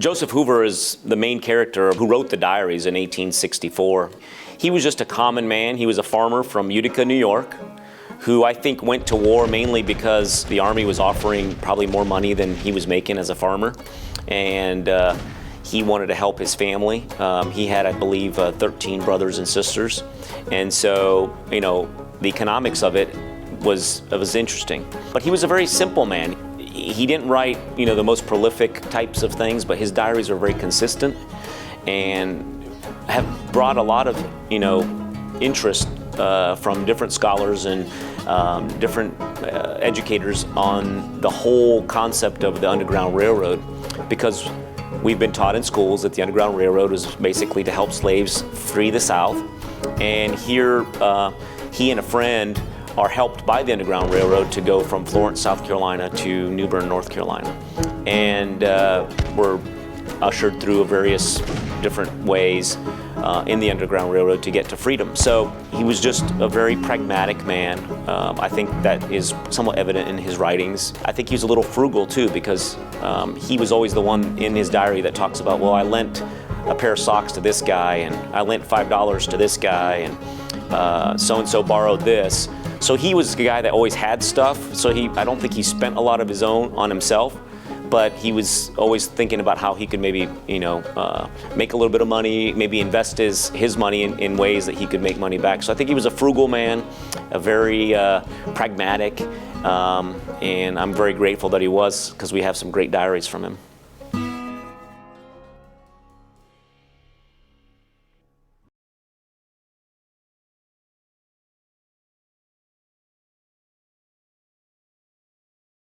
Joseph Hoover is the main character who wrote the diaries in 1864. He was just a common man. He was a farmer from Utica, New York, who I think went to war mainly because the Army was offering probably more money than he was making as a farmer. And he wanted to help his family. He had, I believe, 13 brothers and sisters. And so, you know, the economics of it was interesting. But he was a very simple man. He didn't write, you know, the most prolific types of things, but his diaries are very consistent and have brought a lot of, you know, interest from different scholars and different educators on the whole concept of the Underground Railroad, because we've been taught in schools that the Underground Railroad was basically to help slaves free the South, and here he and a friend are helped by the Underground Railroad to go from Florence, South Carolina to New Bern, North Carolina. And were ushered through various different ways in the Underground Railroad to get to freedom. So he was just a very pragmatic man. I think that is somewhat evident in his writings. I think he was a little frugal too, because he was always the one in his diary that talks about, well, I lent a pair of socks to this guy, and I lent $5 to this guy, and so-and-so borrowed this. So he was the guy that always had stuff. So I don't think he spent a lot of his own on himself, but he was always thinking about how he could maybe, you know, make a little bit of money, maybe invest his money in ways that he could make money back. So I think he was a frugal man, a very pragmatic, and I'm very grateful that he was, because we have some great diaries from him.